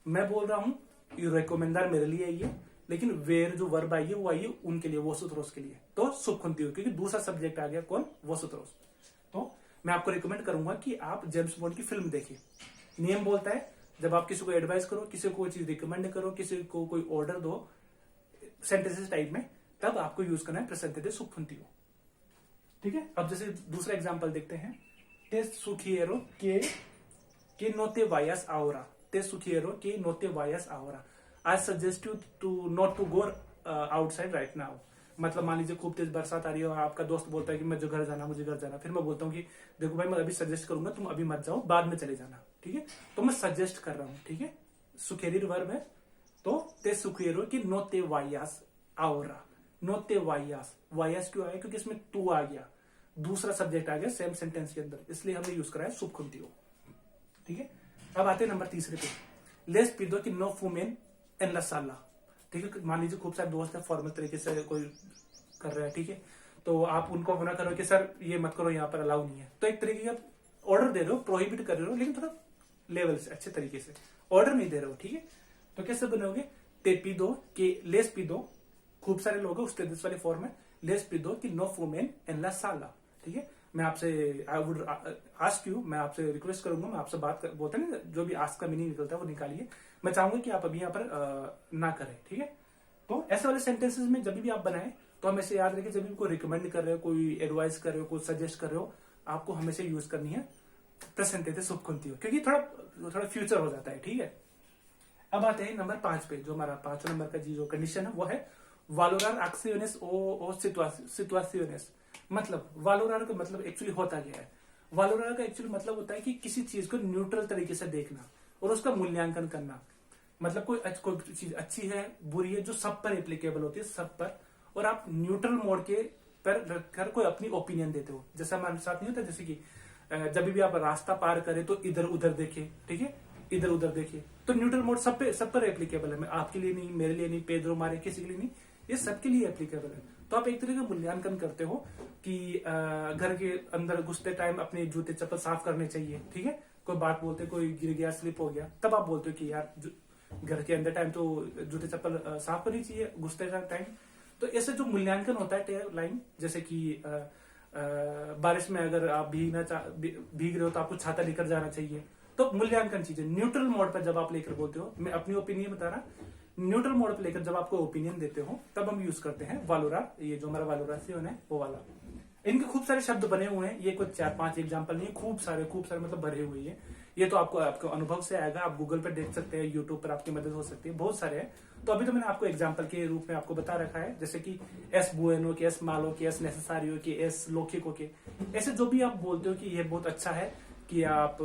मैं बोल रहा हूँ रिकमेंडर मेरे लिए आई है, लेकिन वेर जो वर्ब आई है वो आई है उनके लिए, वोसोत्रोस के लिए, तो सुबखुंतो, क्योंकि दूसरा सब्जेक्ट आ गया कौन, वोसोत्रोस। तो मैं आपको रिकमेंड करूंगा कि आप जेम्स बॉन्ड की फिल्म देखिए। नियम बोलता है जब आप किसी को एडवाइस करो, किसी को कोई चीज रिकमेंड करो, किसी को कोई ऑर्डर दो सेंटेंसेस टाइप में, तब आपको यूज करना है प्रेजेंटेटिव सुबखुंतो, ठीक है। अब जैसे दूसरा एग्जांपल देखते हैं। ते सुखिएरो के नोते वायस आवरा, ते सुखिएरो के नोते वायस आवरा, I suggest you to not to go outside right now. मतलब मान लीजिए खूब तेज बरसात आ रही है और आपका दोस्त बोलता है कि मुझे घर जाना, मुझे घर जाना, फिर मैं बोलता हूँ कि देखो भाई मैं अभी सजेस्ट करूंगा, तुम अभी मत जाओ, बाद में चले जाना, ठीक है। तो मैं सजेस्ट कर रहा हूँ, ठीक है, सुखेरी वर्ब है। तो ते सुखेरो की नोते वायास आवरा, नोते वायास, वायास क्यों आया, क्योंकि इसमें तू आ गया, दूसरा सब्जेक्ट आ गया सेम सेंटेंस के अंदर, इसलिए हमने यूज करा है सुबखुंतो, ठीक है। अब आते हैं नंबर तीसरे पे। लेस पिदो की नो फुमेन एन ला साला, ठीक है। मान लीजिए खूब सारे दोस्त है, फॉर्मल तरीके से कोई कर रहा है, ठीक है, तो आप उनको मना करो कि सर ये मत करो, यहाँ पर अलाउ नहीं है, तो एक तरीके का ऑर्डर दे रहे हो, प्रोहिबिट कर रहे हो, लेकिन थोड़ा लेवल से, अच्छे तरीके से, ऑर्डर नहीं दे रहे हो, ठीक है। तो कैसे बनोगे, ते पीदो के लेस पीदो, खूब सारे लोग उसके वाले फॉर्म में, लेस पीदो की नो फुमेन एन ला साला, ठीक है। मैं आपसे आई वुड आस्क यू, मैं आपसे रिक्वेस्ट करूंगा, मैं आपसे बात बोलते हैं ना, जो भी आस्क का मीनिंग निकलता है वो निकालिए। मैं चाहूंगा कि आप अभी यहाँ पर ना करें, ठीक है। तो ऐसे वाले सेंटेंसेस में जब भी आप बनाएं तो हमेशा याद रखिए, जब भी कोई रिकमेंड कर रहे हो, कोई एडवाइस कर रहे हो, कोई सजेस्ट कर रहे हो, आपको हमेशा यूज करनी है प्रेजेंटेटिव सुबखुंतो, क्योंकि थोड़ा फ्यूचर हो जाता है, ठीक है। अब आते हैं नंबर 5 पे, जो हमारा 5 नंबर का जो कंडीशन है वो है वालोरार एक्सियोनेस ओ सिचुएशनेस। मतलब वालोरार का मतलब एक्चुअली होता क्या है, वालोरार का एक्चुअली मतलब होता है कि किसी चीज को न्यूट्रल तरीके से देखना और उसका मूल्यांकन करना। मतलब कोई चीज अच्छी है, बुरी है, जो सब पर एप्लीकेबल होती है, सब पर, और आप न्यूट्रल मोड के पर रखकर कोई अपनी ओपिनियन देते हो। जैसे हमारे साथ नहीं होता, जैसे कि जब भी आप रास्ता पार करें तो इधर उधर देखे, ठीक है, इधर उधर देखे, तो न्यूट्रल मोड सब पर एप्लीकेबल है। आपके लिए नहीं, मेरे लिए नहीं, पेड्रो मारे किसी के लिए नहीं, ये सबके लिए एप्लीकेबल है। तो आप एक तरह का मूल्यांकन करते हो कि घर के अंदर घुसते टाइम अपने जूते चप्पल साफ करने चाहिए, ठीक है। कोई बात बोलते, कोई गिर गया, स्लिप हो गया, तब आप बोलते हो कि यार घर के अंदर टाइम तो जूते चप्पल साफ करनी चाहिए घुसते टाइम। तो ऐसे जो मूल्यांकन होता है लाइन, जैसे कि बारिश में अगर आप भीग रहे हो तो आपको छाता लेकर जाना चाहिए। तो मूल्यांकन चीजें न्यूट्रल मोड पर जब आप लेकर बोलते हो, मैं अपनी ओपिनियन बता रहा, न्यूट्रल मोड पर लेकर जब आपको ओपिनियन देते हो तब हम यूज करते हैं वालोरा। ये जो हमारा वालोरा से है वो वाला, इनके खूब सारे शब्द बने हुए हैं, ये कुछ 4-5 एग्जांपल नहीं, खूब सारे मतलब भरे हुए हैं। ये तो आपको अनुभव से आएगा, आप गूगल पर देख सकते हैं, यूट्यूब पर आपकी मदद हो सकती है, बहुत सारे हैं। तो अभी तो मैंने आपको एग्जांपल के रूप में आपको बता रखा है, जैसे कि एस बुएनो के, एस मालो के, एस नेसेसारियो के, एस लोकिको के, ऐसे जो भी आप बोलते हो कि ये बहुत अच्छा है कि आप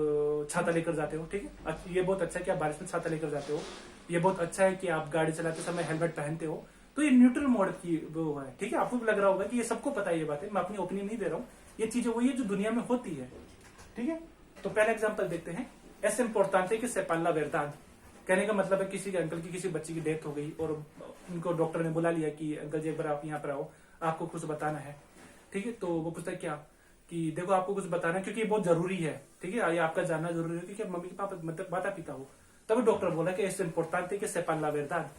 छाता लेकर जाते हो, ठीक है, ये बहुत अच्छा है कि आप बारिश में छाता लेकर जाते हो, ये बहुत अच्छा है कि आप गाड़ी चलाते समय हेलमेट पहनते हो। तो ये न्यूट्रल मोड की वो है, ठीक है। आपको भी लग रहा होगा कि ये सबको पता है ये बात है, मैं अपनी ओपिनियन नहीं दे रहा हूँ, ये चीजें वही है जो दुनिया में होती है, ठीक है। तो पहला एग्जांपल देखते हैं। एस इम्पोर्टेंट कि सेपाला वेरदान, कहने का मतलब है किसी के अंकल की किसी बच्ची की डेथ हो गई और उनको डॉक्टर ने बुला लिया कि अंकल जी एक बार आप यहाँ पर आओ, आपको कुछ बताना है, ठीक है। तो वो पूछता है क्या, कि देखो आपको कुछ बताना है क्योंकि ये बहुत जरूरी है, ठीक है, ये आपका जानना जरूरी है कि मम्मी पापा मतलब माता पिता हो। तभी डॉक्टर बोला कि es importante que sepan la verdad,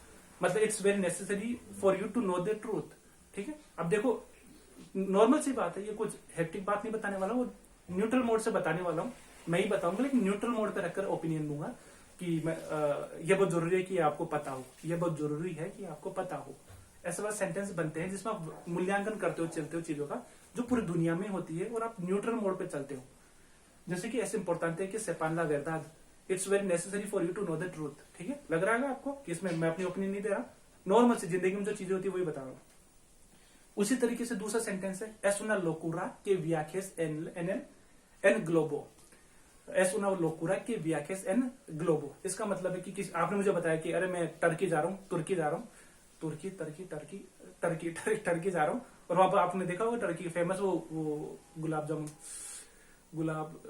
मतलब it's very necessary for you to know the truth. ठीक है, अब देखो नॉर्मल सी बात है, ये कुछ हेक्टिक बात नहीं बताने वाला, वो न्यूट्रल मोड से बताने वाला हूँ, मैं ही बताऊंगा, लेकिन न्यूट्रल मोड पे रखकर ओपिनियन दूंगा कि मैं ये बहुत जरूरी है कि आपको पता हो, ये बहुत जरूरी है कि आपको पता हो। ऐसे वाले सेंटेंस बनते हैं जिसमें आप मूल्यांकन करते हो, चलते हो चीजों का जो पूरी दुनिया में होती है, और आप न्यूट्रल मोड पे चलते हो। जैसे कि ऐसे इंपॉर्टेंट है कि सेपान ला वेरदाद, it's very necessary for you to know the truth. ठीक है, लग रहा है आपको कि इसमें मैं अपनी ओपिनियन नहीं दे रहा, नॉर्मल से जिंदगी में जो चीजें होती है वही बता रहा हूँ। उसी तरीके से दूसरा सेंटेंस है S una locura que viajes en globo, S una locura que viajes en globo। इसका मतलब है कि आपने मुझे बताया कि अरे मैं टर्की जा रहा हूँ, तुर्की जा रहा हूँ, तुर्की टर्की टर्की टर्की टर्की जा रहा हूँ, और वहां पर आपने देखा होगा टर्की फेमस वो गुलाब जामुन, गुलाब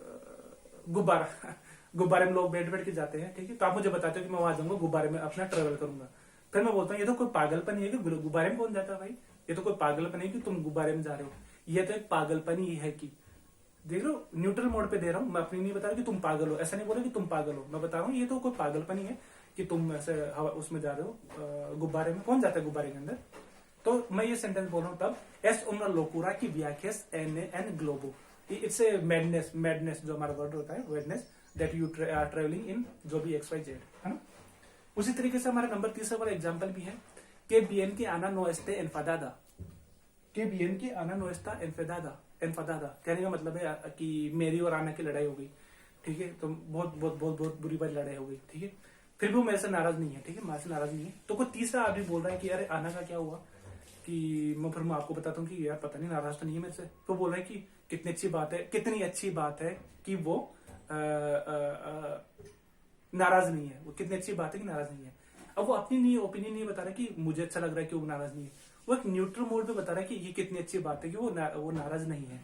गुब्बारा, गुब्बारे में लोग बैठ बैठ के जाते हैं। ठीक है, तो आप मुझे बताते हो कि मैं वहां जाऊंगा, गुब्बारे में अपना ट्रेवल करूंगा। फिर मैं बोलता हूँ ये तो कोई पागलपन है कि गुब्बारे में कौन जाता है भाई, ये तो कोई पागलपन है कि तुम गुब्बारे में जा रहे हो, ये तो एक पागलपन ही है कि, देख लो न्यूट्रल मोड पे दे रहा हूँ, मैं अपनी नहीं बता रहा कि तुम पागल हो, ऐसा नहीं बोल रहा कि तुम पागल हो, मैं बता रहा हूँ ये तो कोई पागलपन ही है कि तुम ऐसे उसमें जा रहे हो, गुब्बारे में कौन जाता है गुब्बारे के अंदर। तो मैं ये सेंटेंस बोल रहा हूँ तब एस una locura की व्याख्यास एन ग्लोबो, इट्स ए मैडनेस, मैडनेस जो हमारा वर्ड होता है madness, that you are travelling in जो भी XYZ, है ना। उसी तरीके से हमारा नंबर तीसरा वाला एग्जांपल भी है के bien que Ana no esté enfadada, के bien que Ana no está enfadada, enfadada कहने का मतलब है कि मेरी और आना की लड़ाई हो गई। ठीक है, तो बहुत बहुत बहुत बहुत बुरी बात लड़ाई हो गई। ठीक है, फिर भी वो मेरे से नाराज नहीं है। ठीक है, मेरे से नाराज नहीं है। तो कोई तीसरा आदमी बोल रहा है कि अरे आना का क्या हुआ, कि मैं फिर मैं आपको बताता हूँ कि यार पता नहीं नाराज तो नहीं है मेरे से। तो बोल रहा है कि कितनी अच्छी बात है, कितनी अच्छी बात है कि वो नाराज नहीं है, वो कितनी अच्छी बात है कि नाराज नहीं है। अब वो अपनी नहीं ओपिनियन नहीं बता रहा कि मुझे अच्छा लग रहा है कि वो नाराज नहीं है, वो एक न्यूट्रल मोड पे बता रहा है कि ये कितनी अच्छी बात है कि वो नाराज नहीं है।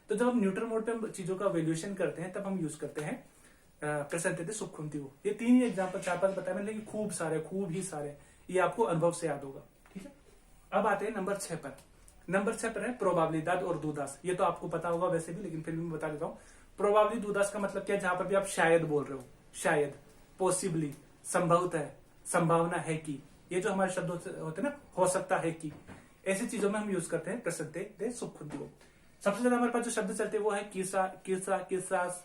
तो जब हम न्यूट्रल मोड पे चीजों का वैल्यूएशन करते हैं तब हम यूज करते हैं प्रेजेंटेटिव सुखुंतिव। ये तीन ही एग्जाम्पल 4-5 बताए मैंने, लेकिन खूब ही सारे ये आपको अनुभव से याद होगा। ठीक है, अब आते हैं नंबर 6 पर। नंबर 6 पर है प्रोबेबिलिडad और दुदास। ये तो आपको पता होगा वैसे भी, लेकिन फिर भी मैं बता देता हूँ। प्रोबेबिलिटी दुदास का मतलब क्या है, जहां पर भी आप शायद बोल रहे हो, शायद, पॉसिबली, संभवतः, संभावना है कि, ये जो हमारे शब्द होते हैं ना, हो सकता है कि, ऐसी चीजों में हम यूज करते हैं प्रेजेंटेटिव सुखुंतिव। सबसे ज्यादा हमारे पास जो शब्द चलते हैं वो है किसा, किसा, किसास,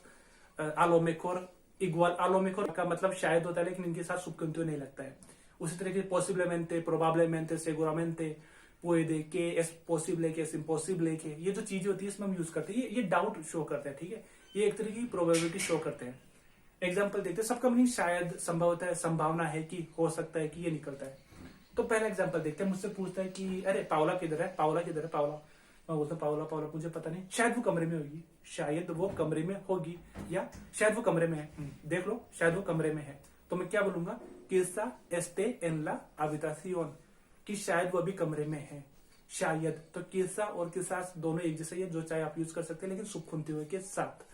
आलोमेकोर, इग्वाल। आलोमेकोर का मतलब शायद होता है, लेकिन इनके साथ सुखुंतिव नहीं लगता है। उसी तरह के पॉसिबलेmente, प्रोबेबलेmente, seguramente, puede que, es posible que, es imposible que, ये जो चीजें होती है इसमें हम यूज करते हैं, ये डाउट शो करते हैं। ठीक है, ये एक तरीके की प्रोबेबिलिटी शो करते हैं। एग्जाम्पल देखते हैं, सबका मीनिंग शायद, संभवतः, संभावना है कि, हो सकता है कि, ये निकलता है। तो पहला एग्जाम्पल देखते हैं, मुझसे पूछता है कि अरे पावला किधर है, पावला किधर है, पावला। मैं बोलता हूँ पावला, पावला मुझे पता नहीं, शायद वो कमरे में होगी, शायद वो कमरे में होगी, या शायद वो कमरे में है, देख लो शायद वो कमरे में है। तो मैं क्या बोलूंगा, किसा एस्टे एन ला habitación, कि शायद वो अभी कमरे में है, शायद। तो किसा और किसास दोनों एक जैसे है, जो चाहे आप यूज कर सकते हैं, लेकिन सुखुंतिव के साथ।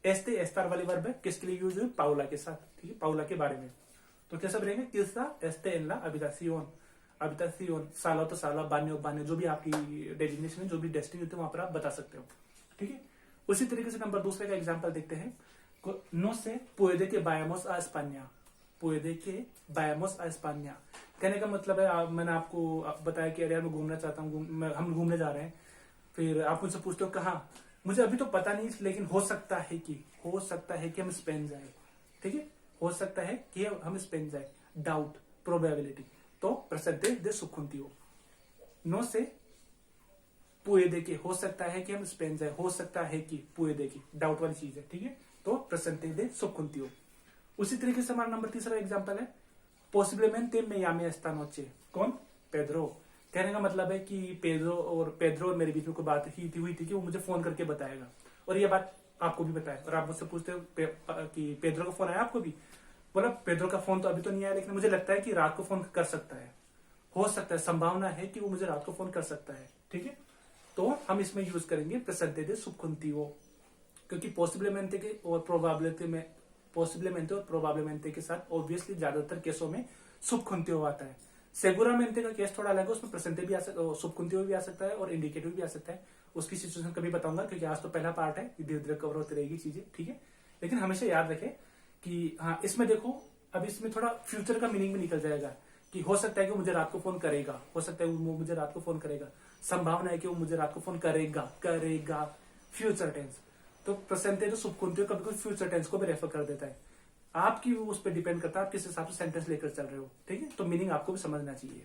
एस्टे एस्टार वाली वर्ब है, किसके लिए यूज हुई, पाउला के साथ। ठीक है, पाउला के बारे में। तो कैसा बनेगा, किसा एस्टे एन ला habitación, habitación, साला तो साला, बान्यो बान्यो, जो भी आपकी डेजिग्नेशन है, जो भी डेस्टिनी होती है वहां पर आप बता सकते हो। ठीक है, उसी तरीके से नंबर दूसरे का एग्जाम्पल देखते हैं। नो से puede que vayamos a España, puede que vayamos a España कहने का मतलब है, मैंने आपको बताया कि अरे यार मैं घूमना चाहता हूँ, हम घूमने जा रहे हैं। फिर आप मुझसे पूछते हो कहाँ, मुझे अभी तो पता नहीं, लेकिन हो सकता है कि, हो सकता है कि हम स्पेन जाए। ठीक है, हो सकता है कि हम स्पेन जाए, डाउट, प्रोबेबिलिटी। तो प्रेजेंटेटिव सुखुंतिव। नो से puede que, हो सकता है कि हम स्पेन जाए, हो सकता है कि, puede que, डाउट वाली चीज है। ठीक है, तो प्रेजेंटेटिव सुखुंतिव। उसी तरीके से हमारा नंबर तीसरा एग्जांपल है पॉसिबलेmente me llame esta noche, कौन, पेड्रो। कहने का मतलब है कि पेड्रो और मेरे बीच में कोई बात हुई थी कि वो मुझे फोन करके बताएगा, और ये बात आपको भी बताया। और आप मुझसे पूछते हो कि पेड्रो का फोन आया आपको भी, बोला पेड्रो का फोन तो अभी तो नहीं आया, लेकिन मुझे लगता है कि रात को फोन कर सकता है, हो सकता है, संभावना है कि वो मुझे रात को फोन कर सकता है। ठीक है, तो हम इसमें यूज करेंगे प्रेजेंटेटिव सुखुंतिव, क्योंकि पॉसिबलेmente के और प्रोबेबिलिटी में, पॉसिबलेmente और प्रोबेबिलेmente के साथ ऑब्वियसली ज्यादातर केसों में सुबकुंतिव आता है। सेगुरामेंटे का केस थोड़ा अलग है, उसमें प्रेजेंटिव भी आ सकता है, सुबकुंतिव भी आ सकता है, और इंडिकेटिव भी आ सकता है। उसकी सिचुएशन कभी बताऊंगा, क्योंकि आज तो पहला पार्ट है, धीरे धीरे कवर होती रहेगी चीजें। ठीक है, लेकिन हमेशा याद रखें कि हाँ, इसमें देखो अब इसमें थोड़ा फ्यूचर का मीनिंग भी निकल जाएगा कि हो सकता है कि वो मुझे रात को फोन करेगा, हो सकता है वो मुझे रात को फोन करेगा, संभावना है कि वो मुझे रात को फोन करेगा करेगा फ्यूचर टेंस। तो प्रेजेंट जो सुबकुंतियों कभी कभी फ्यूचर टेंस को भी रेफर कर देता है। आपकी उस पर डिपेंड करता है आप किस हिसाब से सेंटेंस लेकर चल रहे हो, ठीक है। तो मीनिंग आपको भी समझना चाहिए,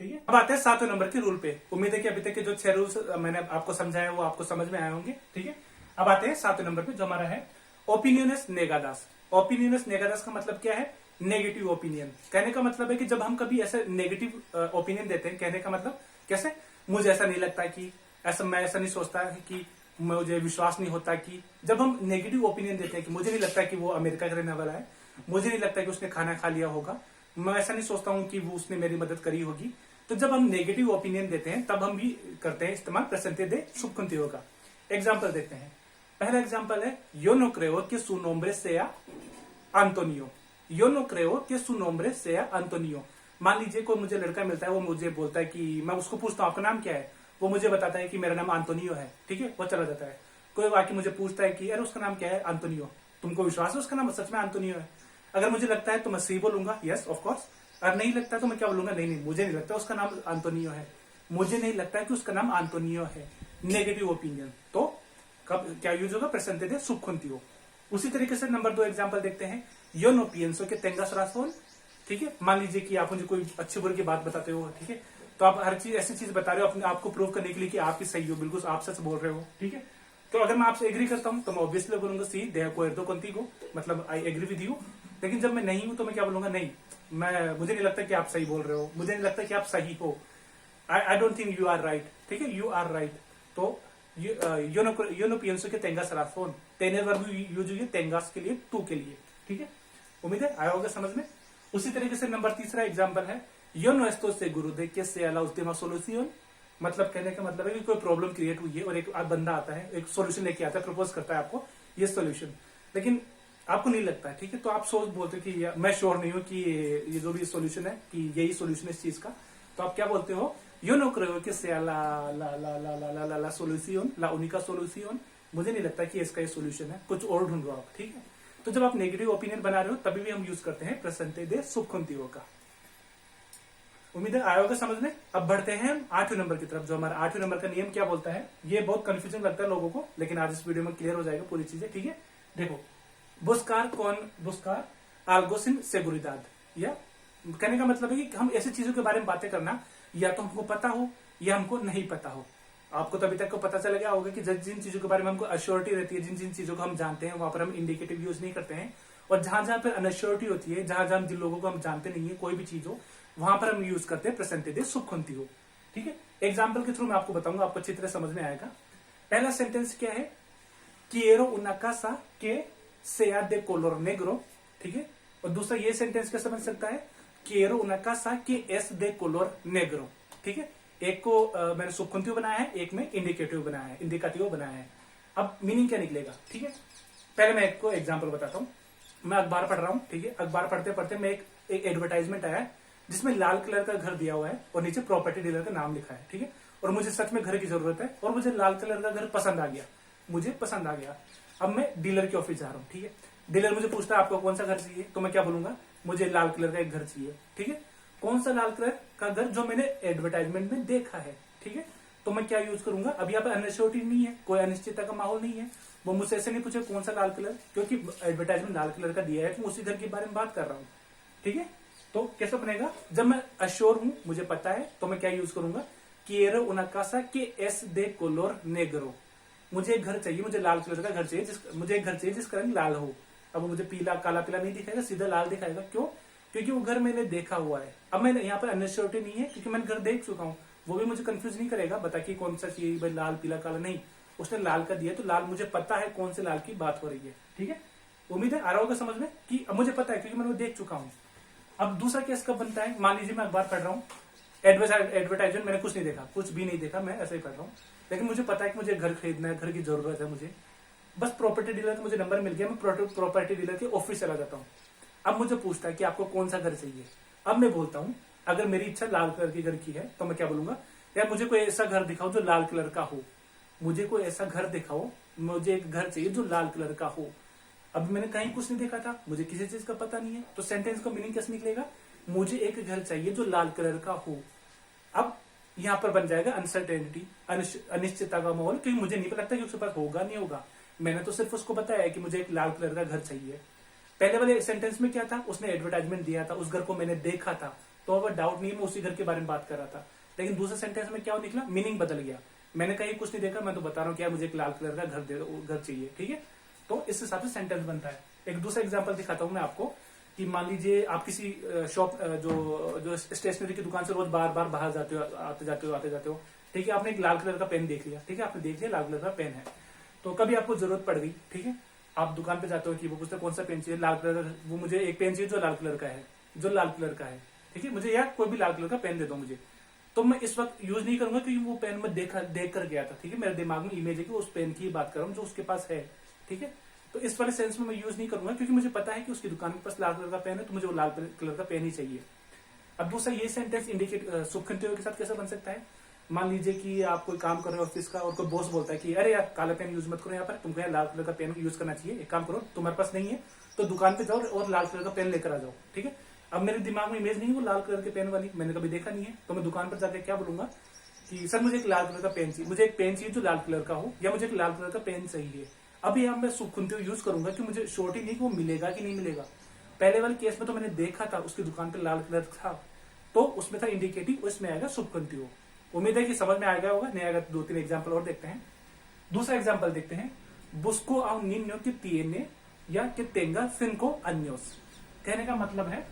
ठीक है। अब आते हैं 7वें नंबर के रूल पे। उम्मीद है कि अभी तक के जो 6 रूल्स मैंने आपको समझाया वो आपको समझ में आए होंगे, ठीक है। अब आते हैं 7वें नंबर पे जो हमारा है ओपिनियनस नेगादास। ओपिनियनस नेगादास का मतलब क्या है? Negative opinion. कहने का मतलब है कि जब हम कभी ऐसे नेगेटिव ओपिनियन देते हैं, कहने का मतलब कैसे, मुझे ऐसा नहीं लगता कि ऐसा, मैं ऐसा नहीं सोचता कि, मुझे विश्वास नहीं होता कि, जब हम नेगेटिव ओपिनियन देते हैं कि मुझे नहीं लगता कि वो अमेरिका का रहने वाला है, मुझे नहीं लगता कि उसने खाना खा लिया होगा, मैं ऐसा नहीं सोचता हूं कि वो उसने मेरी मदद करी होगी, तो जब हम नेगेटिव ओपिनियन देते हैं तब हम भी करते हैं इस्तेमाल प्रेजेंटे दे सुबकुंतियो का। एग्जाम्पल देखते हैं। पहला एग्जाम्पल है यो नो क्रेओ कि सु नोम्ब्रे सेया एंटोनियो। यो नो क्रेओ कि सु नोम्ब्रे सेया एंटोनियो। मान लीजिए कोई मुझे लड़का मिलता है, वो मुझे बोलता है कि, मैं उसको पूछता हूँ आपका नाम क्या है, वो मुझे बताता है कि मेरा नाम एंटोनियो है, ठीक है, वो चला जाता है। कोई आके मुझे पूछता है कि अरे उसका नाम क्या है, एंटोनियो, तुमको विश्वास है उसका नाम सच में एंटोनियो है? अगर मुझे लगता है तो मैं सही बोलूंगा, यस ऑफ कोर्स। अगर नहीं लगता तो मैं क्या बोलूंगा, नहीं नहीं मुझे नहीं लगता उसका नाम एंटोनियो है, मुझे नहीं लगता है कि उसका नाम एंटोनियो है। Negative opinion. तो कब क्या यूज होगा? प्रेजेंटे दे सुबकुंतियो। उसी तरीके से नंबर 2 एग्जाम्पल देखते हैं। यो नो पियंसो के तेंगास रासोन, ठीक है। मान लीजिए कि आप मुझे कोई अच्छी बुरी की बात बताते हो, ठीक है, तो आप हर चीज ऐसी चीज बता रहे हो अपने आपको प्रूव करने के लिए कि आप ही सही हो, बिल्कुल आप सच बोल रहे हो, ठीक है। तो अगर मैं आपसे एग्री करता हूं तो मैं ऑब्वियसली बोलूंगा सी दे को कंतिगो, मतलब आई एग्री विद यू। लेकिन जब मैं नहीं हूं तो मैं क्या बोलूंगा, नहीं, मुझे नहीं लगता कि आप सही बोल रहे हो, मुझे नहीं लगता कि आप सही हो, I don't think you are right, ठीक है, यू आर राइट। तो यो नो पियंसो के तेंगास रासोन, तेने वर्ब यूज हुई है तेंगास के लिए, टू के लिए, ठीक है। उम्मीद है आया होगा समझ में। उसी तरीके से नंबर 3 एग्जाम्पल है यो नो एस्तो से गुरुदेव के से अला उस्तेमा सोल्यूशन। मतलब कहने का मतलब है कि कोई प्रॉब्लम क्रिएट हुई है और एक बंदा आता है, एक सोल्यूशन लेके आता है, प्रपोज करता है आपको ये सोल्यूशन, लेकिन आपको नहीं लगता है, ठीक है। तो आप सोच बोलते हो कि मैं श्योर नहीं हूं कि ये जो भी सोल्यूशन है कि यही सोल्यूशन है इस चीज का। तो आप क्या बोलते हो, यो no creo que sea la solución, la única solución। मुझे नहीं लगता कि इसका ये सोल्यूशन है, कुछ और ढूंढो आप, ठीक है। तो जब आप नेगेटिव ओपिनियन बना रहे हो तभी भी हम यूज करते हैं प्रेजेंटे दे सुबकुंतियो का। उम्मीद है आया होगा समझ में। अब बढ़ते हैं हम 8वें नंबर की तरफ। जो हमारा 8वें नंबर का नियम क्या बोलता है, ये बहुत कंफ्यूजन लगता है लोगों को, लेकिन आज इस वीडियो में क्लियर हो जाएगा पूरी चीजें, ठीक है। देखो, बुस्कार algo sin seguridad, या कहने का मतलब है कि हम ऐसी चीजों के बारे में बातें करना, या तो हमको पता हो या हमको नहीं पता हो। आपको तभी तक को पता चल गया होगा कि जिन चीजों के बारे में हमको अश्योरिटी रहती है, जिन जिन चीजों को हम जानते हैं वहां पर हम इंडिकेटिव यूज नहीं करते हैं, और जहां जहां पर अनश्योरिटी होती है, जहां जहां जिन लोगों को हम जानते नहीं है कोई भी चीज हो, वहां पर हम यूज करते हैं प्रेजेंटे दे सुबकुंतियो, ठीक है। एग्जाम्पल के थ्रू मैं आपको बताऊंगा, आपको अच्छी तरह समझ में आएगा। पहला सेंटेंस क्या है, quiero una casa que sea de color negro, ठीक है। और दूसरा ये सेंटेंस कैसे बन सकता है, quiero una casa que es de color negro, ठीक है। एक को मैंने सुबकुंतियो बनाया है, एक में इंडिकेटिव बनाया है, इंडिकेटिव बनाया है। अब मीनिंग क्या निकलेगा, ठीक है। पहले मैं एक को एग्जांपल बताता हूँ। मैं अखबार पढ़ रहा हूँ, ठीक है। अखबार पढ़ते पढ़ते मैं एक एडवर्टाइजमेंट आया है जिसमें लाल कलर का घर दिया हुआ है और नीचे प्रॉपर्टी डीलर का नाम लिखा है, ठीक है। और मुझे सच में घर की जरूरत है और मुझे लाल कलर का घर पसंद आ गया, मुझे पसंद आ गया। अब मैं डीलर के ऑफिस जा रहा हूँ, ठीक है। डीलर मुझे पूछता है आपको कौन सा घर चाहिए, तो मैं क्या बोलूंगा, मुझे लाल कलर का एक घर चाहिए, ठीक है। कौन सा लाल कलर का घर, जो मैंने एडवर्टाइजमेंट में देखा है, ठीक है। तो मैं क्या यूज करूंगा, अब यहाँ पे अनश्योरिटी नहीं है, कोई अनिश्चितता का माहौल नहीं है, वो मुझसे ऐसे नहीं पूछे कौन सा लाल कलर, क्योंकि एडवर्टाइजमेंट लाल कलर का दिया है तो उसी घर के बारे में बात कर रहा हूँ, ठीक है। तो कैसे बनेगा, जब मैं अश्योर हूं, मुझे पता है, तो मैं क्या यूज करूंगा, quiero una casa que es de color negro। मुझे एक घर चाहिए, मुझे लाल कलर का घर चाहिए, मुझे एक घर चाहिए जिसका रंग लाल हो। अब मुझे पीला काला पीला नहीं दिखाएगा, सीधा लाल दिखाएगा। क्यों, क्योंकि वो घर मैंने देखा हुआ है। अब मैं यहाँ पर अनश्योरिटी नहीं है क्योंकि मैंने घर देख चुका हूँ, वो भी मुझे कंफ्यूज नहीं करेगा, बता कि कौन सा चाहिए भाई, लाल पीला काला नहीं, उसने लाल का दिया तो लाल, मुझे पता है कौन से लाल की बात हो रही है, ठीक है। उम्मीद है आ रहा होगा समझ में कि अब मुझे पता है क्योंकि मैंने वो देख चुका हूँ। अब दूसरा केस कब बनता है, मान लीजिए मैं अखबार पढ़ रहा हूँ, एडवर्टाइजमेंट मैंने कुछ नहीं देखा, कुछ भी नहीं देखा, मैं ऐसे ही पढ़ रहा हूँ, लेकिन मुझे पता है कि मुझे घर खरीदना है, घर की जरूरत है मुझे, बस प्रॉपर्टी डीलर का मुझे नंबर मिल गया, मैं प्रॉपर्टी डीलर के ऑफिस चला जाता हूँ। अब मुझे पूछता है कि आपको कौन सा घर चाहिए। अब मैं बोलता हूँ, अगर मेरी इच्छा लाल कलर की घर की है तो मैं क्या बोलूंगा, यार मुझे कोई ऐसा घर दिखाओ जो लाल कलर का हो, मुझे कोई ऐसा घर दिखाओ, मुझे एक घर चाहिए जो लाल कलर का हो। अभी मैंने कहीं कुछ नहीं देखा था, मुझे किसी चीज का पता नहीं है, तो सेंटेंस का मीनिंग कैसे निकलेगा? मुझे एक घर चाहिए जो लाल कलर का हो। अब यहाँ पर बन जाएगा अनसर्टेनिटी, अनिश्चितता का माहौल, क्योंकि मुझे नहीं लगता कि उसके पास होगा नहीं होगा। मैंने तो सिर्फ उसको बताया कि मुझे एक लाल कलर का घर चाहिए। पहले वाले सेंटेंस में क्या था, उसने एडवर्टाइजमेंट दिया था, उस घर को मैंने देखा था, तो अब डाउट नहीं, मैं उसी घर के बारे में बात कर रहा था। लेकिन दूसरे सेंटेंस में क्या निकला, मीनिंग बदल गया। मैंने कहीं कुछ नहीं देखा, मैं तो बता रहा हूँ क्या, मुझे एक लाल कलर का घर चाहिए। ठीक है, तो इस हिसाब से सेंटेंस बनता है। एक दूसरा एग्जाम्पल दिखाता हूँ मैं आपको कि मान लीजिए आप किसी शॉप जो स्टेशनरी की दुकान से रोज बार बार बाहर जाते हो, आते जाते हो, ठीक है, आपने एक लाल कलर का पेन देख लिया, ठीक है, आपने देख लिया लाल कलर का पेन है, तो कभी आपको जरूरत पड़ गई, ठीक है, आप दुकान पे जाते हो कि वो पूछते कौन सा पेन चाहिए, लाल कलर, वो मुझे एक पेन चाहिए जो लाल कलर का है, ठीक है, मुझे यार कोई भी लाल कलर का पेन दे दो मुझे। तो मैं इस वक्त यूज नहीं करूंगा क्योंकि वो पेन मैं देख कर गया था, ठीक है, मेरे दिमाग में इमेज है कि उस पेन की बात कर रहा हूँ जो उसके पास है, ठीक है। तो इस वाले सेंस में मैं यूज नहीं करूंगा क्योंकि मुझे पता है कि उसकी दुकान के पास लाल कलर का पेन है, तो मुझे वो लाल कलर का पेन ही चाहिए। अब दूसरा ये सेंटेंस इंडिकेट शुभचिंतकों के साथ कैसे बन सकता है? मान लीजिए कि आप कोई काम कर रहे हो ऑफिस का और कोई बॉस बोलता है कि अरे यार काला पेन यूज मत करो, यहाँ पर तुमको यार लाल कलर का पेन यूज करना चाहिए, एक काम करो तुम्हारे पास नहीं है तो दुकान पे जाओ और लाल कलर का पेन लेकर आ जाओ, ठीक है। अब मेरे दिमाग में इमेज नहीं है वो लाल कलर के पेन वाली, मैंने कभी देखा नहीं है, तो मैं दुकान पर जाकर क्या बोलूंगा कि सर मुझे एक लाल कलर का पेन चाहिए, मुझे एक पेन चाहिए जो लाल कलर का हो, या मुझे एक लाल कलर का पेन चाहिए। अब यहाँ मैं शुभचिंतक यूज करूंगा कि मुझे श्योरिटी नहीं कि वो मिलेगा कि नहीं मिलेगा। पहले वाले केस में तो मैंने देखा था उसकी दुकान पे लाल कलर था, तो उसमें था इंडिकेटिव, उसमें आएगा शुभचिंतक। उम्मीद है कि समझ में आ गया होगा, नहीं आएगा तो 2-3 एग्जाम्पल और देखते हैं। दूसरा एग्जाम्पल देखते हैं, बुस्को आउ निन्यो कि तिएने या कि तेंगा सिनको अन्योस। कहने का मतलब है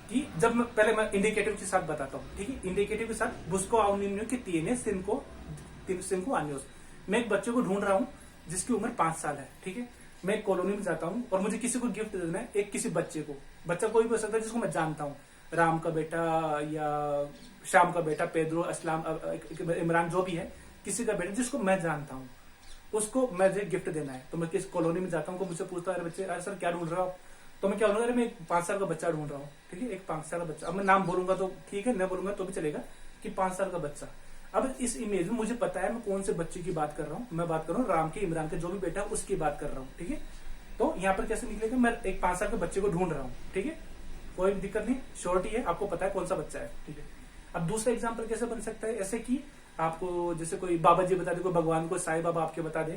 कि जब मैं इंडिकेटिव के साथ बताता हूँ, ठीक है, इंडिकेटिव के साथ बुस्को आउ निन्यो कि तिएने सिनको अन्योस। मैं एक बच्चे को ढूंढ रहा हूँ जिसकी उम्र 5 साल है, ठीक है, मैं एक कॉलोनी में जाता हूँ और मुझे किसी को गिफ्ट देना है, एक किसी बच्चे को, बच्चा कोई भी हो सकता है जिसको मैं जानता हूँ, राम का बेटा या श्याम का बेटा, पेद्रो, असलाम, इमरान, जो भी है, किसी का बेटा जिसको मैं जानता हूँ, उसको मुझे गिफ्ट देना है। तो मैं किस कॉलोनी में जाता हूँ, को मुझसे पूछता है अरे बच्चे, अरे सर क्या ढूंढ रहा हो, तो मैं क्या बोलूंगा, अरे मैं एक 5 साल का बच्चा ढूंढ रहा हूँ, ठीक है, एक 5 साल का बच्चा। अब मैं नाम बोलूंगा तो ठीक है, न बोलूंगा तो भी चलेगा कि 5 साल का बच्चा। अब इस इमेज में मुझे पता है मैं कौन से बच्चे की बात कर रहा हूँ, मैं बात कर रहा हूँ राम के, इमरान के, जो भी बेटा है उसकी बात कर रहा हूँ, ठीक है। तो यहाँ पर कैसे निकलेगा, मैं एक 5 साल के बच्चे को ढूंढ रहा हूँ, ठीक है, कोई दिक्कत नहीं, श्योरिटी है, आपको पता है कौन सा बच्चा है, ठीक है। अब दूसरा एग्जाम्पल कैसे बन सकता है, ऐसे कि आपको जैसे कोई बाबा जी बता दे, कोई भगवान को, साईं बाबा आपके बता दे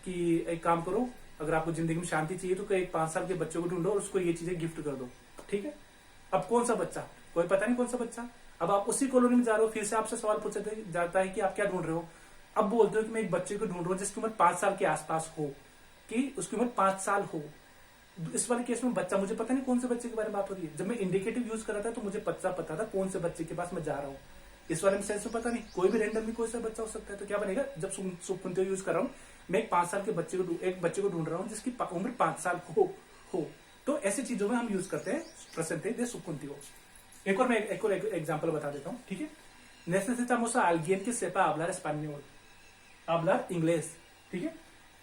कि एक काम करो, अगर आपको जिंदगी में शांति चाहिए तो एक 5 साल के बच्चे को ढूंढो और उसको ये चीजें गिफ्ट कर दो, ठीक है। अब कौन सा बच्चा, कोई पता नहीं कौन सा बच्चा। अब आप उसी कॉलोनी में जा रहे हो, फिर से आपसे सवाल पूछा जाता है कि आप क्या ढूंढ रहे हो। अब बोलते हो कि मैं एक बच्चे को ढूंढ रहा हूँ जिसकी उम्र 5 साल के आसपास हो, कि उसकी उम्र 5 साल हो। इस वाले केस में बच्चा, मुझे पता नहीं कौन से बच्चे के बारे में बात हो रही है। जब मैं इंडिकेटिव यूज कर रहा था तो मुझे पता था कौन से बच्चे के पास मैं जा रहा हूँ। इस वाले में सेंस में पता नहीं, कोई भी रैंडमली कोई सा बच्चा हो सकता है। तो क्या बनेगा, जब शुभचिंतक यूज कर रहा हूँ, मैं एक 5 साल के बच्चे को ढूंढ रहा हूँ जिसकी उम्र 5 साल हो। तो ऐसी चीजों में हम यूज करते हैं प्रेजेंटे दे शुभचिंतक। एक और मैं एक एग्जांपल बता देता हूँ, ठीक है। नेसेसिटामोस a alguien que sepa hablar español, hablar inglés, ठीक है।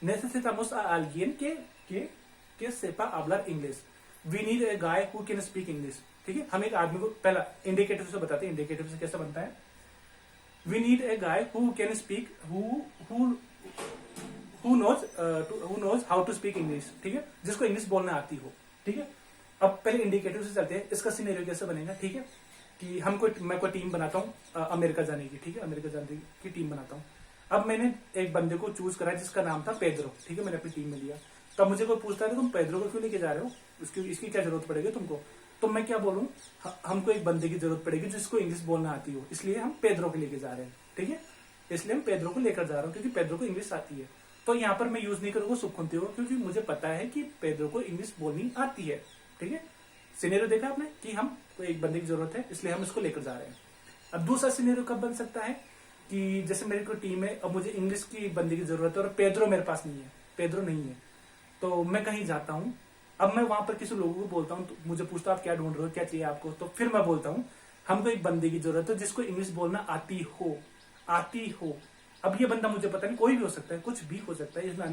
Necesitamos a alguien que sepa hablar inglés. We need a guy who can speak English, ठीक है। हम एक आदमी को, पहला इंडिकेटिव से बताते हैं, इंडिकेटिव से कैसे बनता है। We need a guy who can speak, who knows how to speak English, ठीक है, जिसको इंग्लिश बोलना आती हो, ठीक है। अब पहले इंडिकेटिव से चलते हैं, इसका सिनेरियो कैसे बनेगा, ठीक है, कि मैं कोई टीम बनाता हूँ अमेरिका जाने की, ठीक है, अमेरिका जाने की टीम बनाता हूँ। अब मैंने एक बंदे को चूज करा जिसका नाम था पेद्रो, ठीक है, मैंने अपनी टीम में लिया। तब मुझे कोई पूछता है तुम पेद्रो को क्यों लेके जा रहे हो, इसकी क्या जरूरत पड़ेगी तुमको, तो मैं क्या बोलूँ, हमको एक बंदे की जरूरत पड़ेगी जिसको इंग्लिश बोलना आती हो, इसलिए हम पेद्रो को लेके जा रहे हैं, ठीक है, इसलिए हम पेद्रो को लेकर जा रहा हूँ क्योंकि पेद्रो को इंग्लिश आती है। तो यहाँ पर मैं यूज नहीं करूंगा शुभचिंतक, क्योंकि मुझे पता है कि पेद्रो को इंग्लिश बोलनी आती है, ठीक है। सिनेरियो देखा आपने कि हम को एक बंदे की जरूरत है इसलिए हम इसको लेकर जा रहे हैं। अब दूसरा सिनेरियो कब बन सकता है कि जैसे मेरी कोई टीम है, अब मुझे इंग्लिश की बंदे की जरूरत है और पेद्रो मेरे पास नहीं है, पेद्रो नहीं है, तो मैं कहीं जाता हूँ। अब मैं वहां पर किसी लोगों को बोलता हूँ, तो मुझे पूछता आप क्या ढूंढ रहे हो, क्या चाहिए आपको, तो फिर मैं बोलता हूँ हमको एक बंदे की जरूरत है जिसको इंग्लिश बोलना आती हो। अब ये बंदा मुझे पता नहीं, कोई भी हो सकता है, कुछ भी हो सकता है, इसमें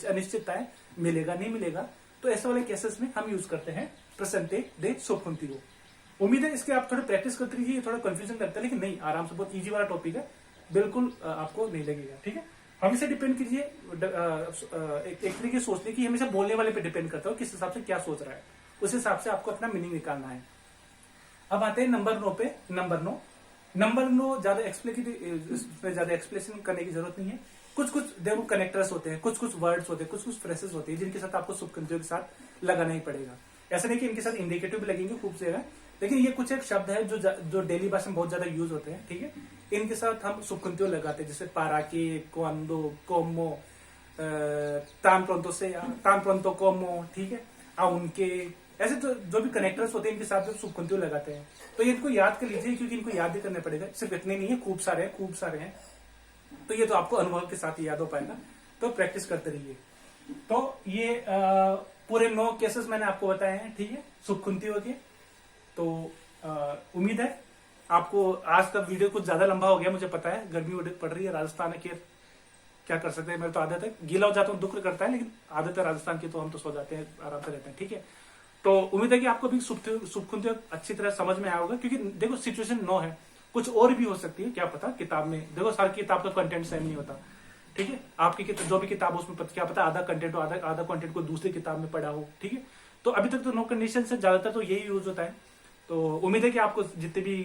अनिश्चितता है, मिलेगा नहीं मिलेगा। तो ऐसे वाले केसेस में हम यूज करते हैं प्रेजेंटे दे शुभचिंतक। उम्मीद है इसके आप थोड़े प्रैक्टिस करते रहिए, थोड़ा कंफ्यूजन लगता है लेकिन नहीं, आराम से, बहुत इजी वाला टॉपिक है, बिल्कुल आपको नहीं लगेगा, ठीक है। हमेशा डिपेंड कीजिए एक तरीके से सोचने की, हमेशा बोलने वाले पे डिपेंड करता हो किस हिसाब से क्या सोच रहा है, उस हिसाब से आपको अपना मीनिंग निकालना है। अब आते हैं नंबर 9 पे। नंबर 9 ज्यादा एक्सप्लेनेशन करने की जरूरत नहीं है। कुछ देखो कनेक्टर्स होते हैं, कुछ वर्ड्स होते हैं, कुछ फ्रेसेस होते हैं जिनके साथ आपको सुबकंतियों के साथ लगाना ही पड़ेगा। ऐसा नहीं कि इनके साथ इंडिकेटिव भी लगेंगे खूब से जगह, लेकिन ये कुछ एक शब्द है जो डेली भाषा में बहुत ज्यादा यूज होते हैं, ठीक है। इनके साथ हम सुबकंतियों लगाते हैं, जैसे पारा के, क्वांडो, कोमो, तान प्रोंतो कोमो, ठीक है, उनके ऐसे जो भी कनेक्टर्स होते हैं इनके साथ सुबकंतियों लगाते हैं। तो ये इनको याद कर लीजिए, क्योंकि इनको याद भी करने पड़ेगा। सिर्फ इतने नहीं है, खूब सारे हैं। तो ये तो आपको अनुभव के साथ ही याद हो पाएगा, तो प्रैक्टिस करते रहिए। तो ये पूरे 9 केसेस मैंने आपको बताए हैं, ठीक है, सुबकंतियों के। तो उम्मीद है आपको आज का वीडियो कुछ ज्यादा लंबा हो गया, मुझे पता है, गर्मी पड़ रही है राजस्थान के, क्या कर सकते हैं। मेरी तो आदत है, गीला हो जाता हूँ, दुख करता है, लेकिन आदत है राजस्थान की, तो हम तो सो जाते हैं, आराम से रहते हैं, ठीक है। तो उम्मीद है कि आपको भी सुबकंतियों अच्छी तरह समझ में आया होगा, क्योंकि देखो सिचुएशन 9 है, कुछ और भी हो सकती है, क्या पता। किताब में देखो हर किताब का कंटेंट सेम नहीं होता, ठीक है। आपकी जो भी किताब हो उसमें क्या पता आधा कंटेंट हो, आधा कंटेंट को दूसरी किताब में पढ़ा हो, ठीक है। तो अभी तक तो नो कंडीशन से ज्यादातर तो यही यूज होता है। तो उम्मीद है कि आपको जितने भी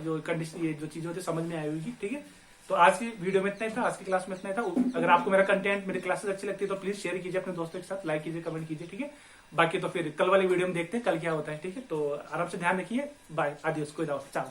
जो कंडीशन, ये जो चीजें होती है समझ में आई होगी, ठीक है। तो आज की वीडियो में इतना ही था, आज की क्लास में इतना ही था। अगर आपको मेरा कंटेंट, मेरी क्लासेस अच्छी लगती है तो प्लीज शेयर कीजिए अपने दोस्तों के साथ, लाइक कीजिए, कमेंट कीजिए, ठीक है। बाकी तो फिर कल वाली वीडियो में देखते हैं कल क्या होता है, ठीक है। तो आराम से ध्यान रखिए, बाय, आदियोस, कोई दाव, चाओ।